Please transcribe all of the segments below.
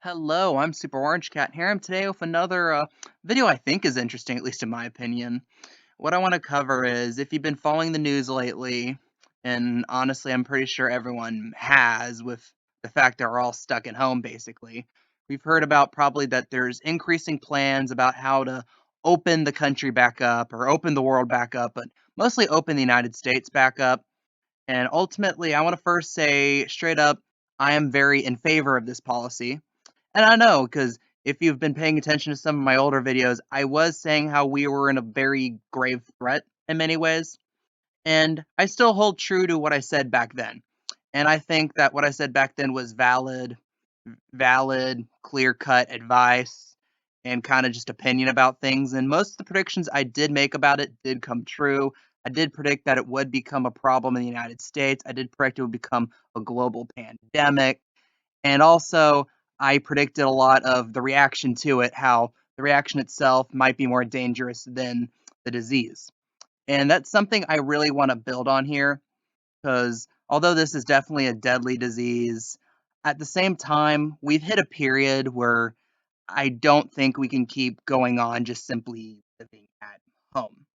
Hello, I'm Super Orange Cat here. I'm today with another video I think is interesting, at least in my opinion. What I want to cover is if you've been following the news lately, and honestly, I'm pretty sure everyone has with the fact that we're all stuck at home, basically. We've heard about probably that there's increasing plans about how to open the country back up or open the world back up, but mostly open the United States back up. And ultimately, I want to first say straight up, I am very in favor of this policy. And I know, because if you've been paying attention to some of my older videos, I was saying how we were in a very grave threat in many ways. And I still hold true to what I said back then. And I think that what I said back then was valid, clear-cut advice and kind of just opinion about things. And most of the predictions I did make about it did come true. I did predict that it would become a problem in the United States. I did predict it would become a global pandemic. And also, I predicted a lot of the reaction to it, how the reaction itself might be more dangerous than the disease. And that's something I really want to build on here because although this is definitely a deadly disease, at the same time, we've hit a period where I don't think we can keep going on just simply living at home.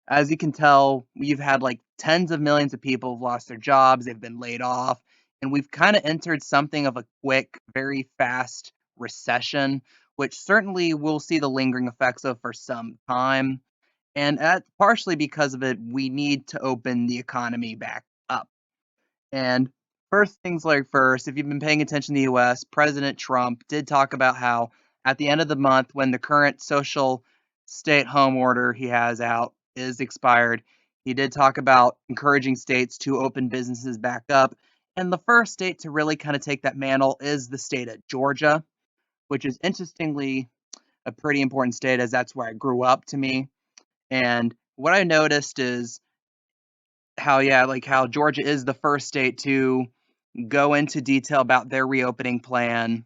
As you can tell, we've had like tens of millions of people have lost their jobs, they've been laid off, and we've kind of entered something of a quick, very fast recession, which certainly we'll see the lingering effects of for some time. And that's partially because of it, we need to open the economy back up. And first things like first, if you've been paying attention to the US, President Trump did talk about how at the end of the month, when the current social stay at home order he has out is expired, he did talk about encouraging states to open businesses back up. And the first state to really kind of take that mantle is the state of Georgia, which is interestingly a pretty important state as that's where I grew up to me. And what I noticed is how, yeah, like how Georgia is the first state to go into detail about their reopening plan.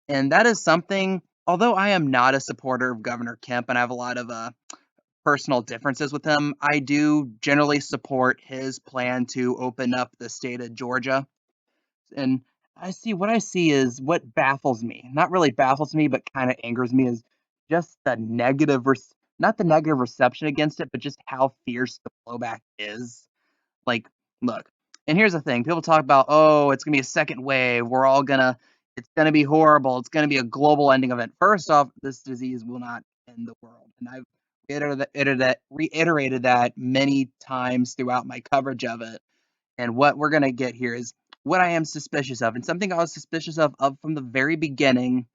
And that is something, although I am not a supporter of Governor Kemp and I have a lot of personal differences with him, I do generally support his plan to open up the state of Georgia. And what I see is what baffles me, not really baffles me, but kind of angers me is just the not the negative reception against it, but just how fierce the blowback is. Like, look, and here's the thing. People talk about, oh, it's gonna be a second wave. It's gonna be horrible. It's gonna be a global ending event. First off, this disease will not end the world. And I've reiterated that many times throughout my coverage of it. And what we're gonna get here is what I am suspicious of. And something I was suspicious of from the very beginning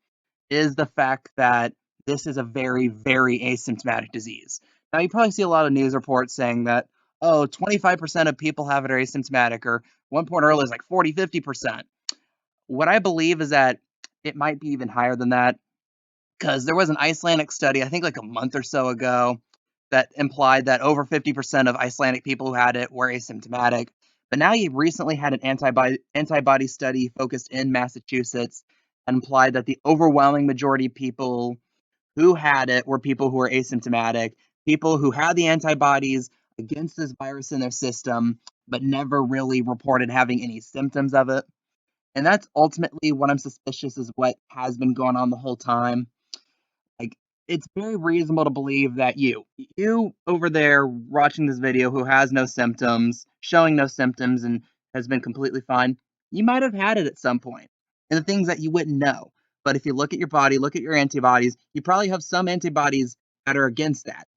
is the fact that this is a very, very asymptomatic disease. Now, you probably see a lot of news reports saying that, oh, 25% of people have it are asymptomatic, or one point earlier is like 40, 50%. What I believe is that it might be even higher than that because there was an Icelandic study, I think like a month or so ago, that implied that over 50% of Icelandic people who had it were asymptomatic. But now you've recently had an antibody study focused in Massachusetts and implied that the overwhelming majority of people who had it were people who were asymptomatic, people who had the antibodies against this virus in their system, but never really reported having any symptoms of it. And that's ultimately what I'm suspicious is what has been going on the whole time. Like, it's very reasonable to believe that you over there watching this video who has no symptoms, showing no symptoms, and has been completely fine, you might have had it at some point. And the things that you wouldn't know. But if you look at your body, look at your antibodies, you probably have some antibodies that are against that.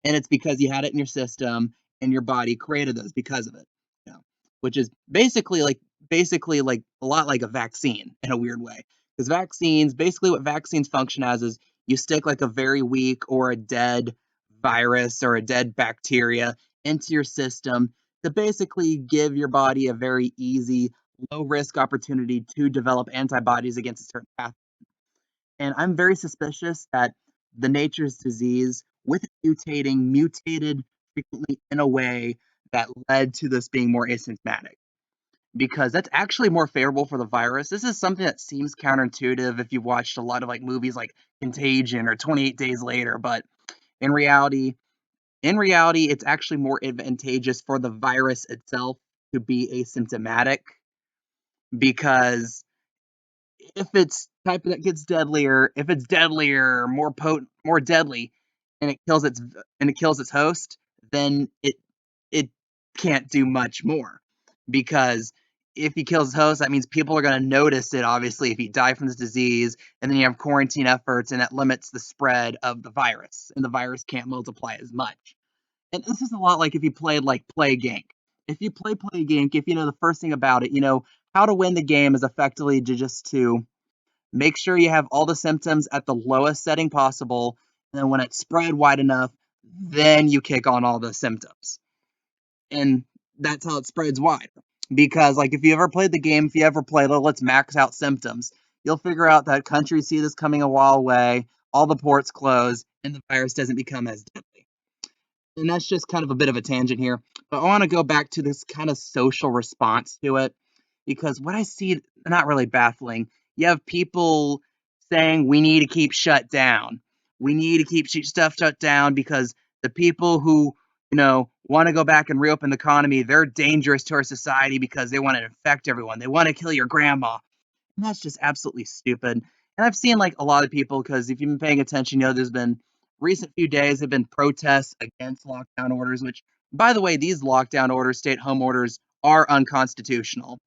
And it's because you had it in your system and your body created those because of it. You know, which is basically like a lot like a vaccine in a weird way. Because basically what vaccines function as is you stick like a very weak or a dead virus or a dead bacteria into your system to basically give your body a very easy, low risk opportunity to develop antibodies against a certain pathogen. And I'm very suspicious that the nature's disease, with it mutated frequently in a way that led to this being more asymptomatic. Because that's actually more favorable for the virus. This is something that seems counterintuitive if you've watched a lot of like movies like Contagion or 28 Days Later, but in reality, it's actually more advantageous for the virus itself to be asymptomatic because if it's type that gets deadlier, if it's deadlier, more potent, more deadly, and it kills its host, then it can't do much more because if he kills his host, that means people are going to notice it. Obviously, if he died from this disease, and then you have quarantine efforts, and that limits the spread of the virus, and the virus can't multiply as much. And this is a lot like if you played like Plague Inc. If you play Plague Inc., if you know the first thing about it, you know how to win the game is effectively to make sure you have all the symptoms at the lowest setting possible, and then when it's spread wide enough, then you kick on all the symptoms. And that's how it spreads wide. Because like if you ever played the game, if you ever played let's max out symptoms, you'll figure out that countries see this coming a while away, all the ports close, and the virus doesn't become as deadly. And that's just kind of a bit of a tangent here. But I want to go back to this kind of social response to it because what I see not really baffling. You have people saying we need to keep shut down. We need to keep stuff shut down because the people who want to go back and reopen the economy, they're dangerous to our society because they want to infect everyone. They want to kill your grandma. And that's just absolutely stupid. And I've seen like a lot of people because if you've been paying attention, there's been recent few days have been protests against lockdown orders, which by the way, these lockdown orders, stay-at-home orders are unconstitutional.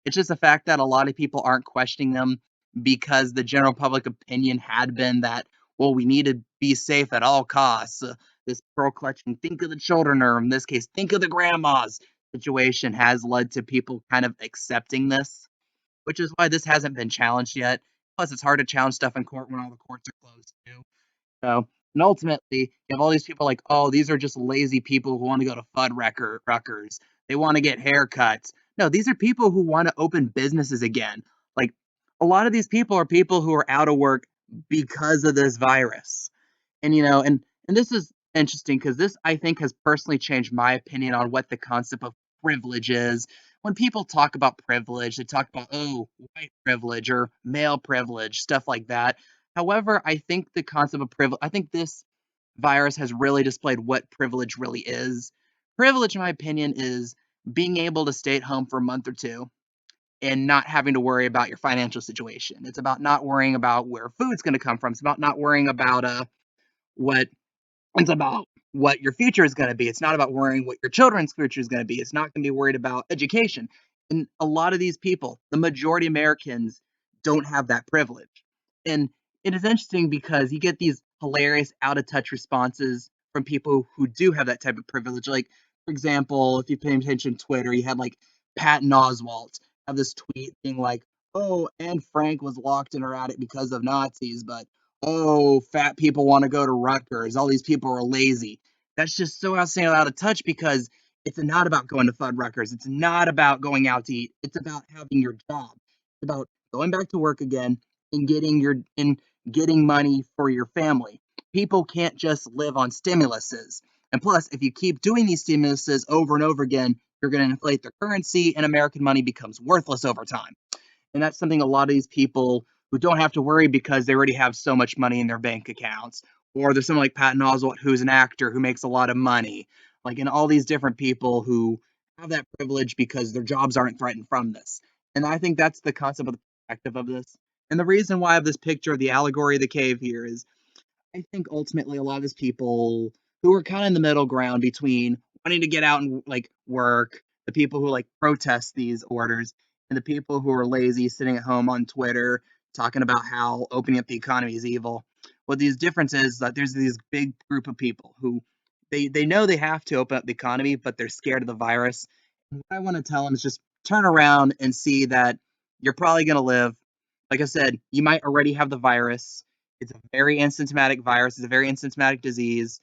It's just the fact that a lot of people aren't questioning them because the general public opinion had been that, well, we need to be safe at all costs. This pearl clutching, think of the children, or in this case, think of the grandmas situation has led to people kind of accepting this, which is why this hasn't been challenged yet. Plus, it's hard to challenge stuff in court when all the courts are closed, too. So, and ultimately, you have all these people like, oh, these are just lazy people who want to go to Ruckers. They want to get haircuts. No, these are people who want to open businesses again. Like, a lot of these people are people who are out of work because of this virus. And, and this is interesting because this, I think, has personally changed my opinion on what the concept of privilege is. When people talk about privilege, they talk about, oh, white privilege or male privilege, stuff like that. However, I think the concept of privilege, I think this virus has really displayed what privilege really is. Privilege, in my opinion, is being able to stay at home for a month or two and not having to worry about your financial situation. It's about not worrying about where food's going to come from. It's about not worrying about what it's about what your future is going to be. It's not about worrying what your children's future is going to be. It's not going to be worried about education. And a lot of these people, the majority of Americans, don't have that privilege. And it is interesting because you get these hilarious, out of touch responses from people who do have that type of privilege. Like, for example, if you pay attention to Twitter, you had like Patton Oswalt have this tweet being like, oh, Anne Frank was locked in her attic because of Nazis, but oh, fat people want to go to Rutgers. All these people are lazy. That's just so outstanding, out of touch because it's not about going to Rutgers. It's not about going out to eat. It's about having your job. It's about going back to work again and getting money for your family. People can't just live on stimuluses. And plus, if you keep doing these stimuluses over and over again, you're going to inflate the currency and American money becomes worthless over time. And that's something a lot of these people who don't have to worry because they already have so much money in their bank accounts. Or there's someone like Patton Oswalt who's an actor who makes a lot of money. Like, and all these different people who have that privilege because their jobs aren't threatened from this. And I think that's the concept of the perspective of this. And the reason why I have this picture of the allegory of the cave here is I think ultimately a lot of these people who are kind of in the middle ground between wanting to get out and like work, the people who like protest these orders, and the people who are lazy sitting at home on Twitter talking about how opening up the economy is evil. What these differences is that there's this big group of people who they know they have to open up the economy, but they're scared of the virus. And what I want to tell them is just turn around and see that you're probably going to live. Like I said, you might already have the virus. It's a very asymptomatic virus. It's a very asymptomatic disease.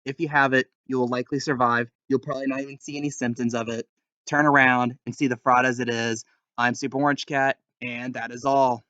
If you have it, you will likely survive. You'll probably not even see any symptoms of it. Turn around and see the fraud as it is. I'm Super Orange Cat, and that is all.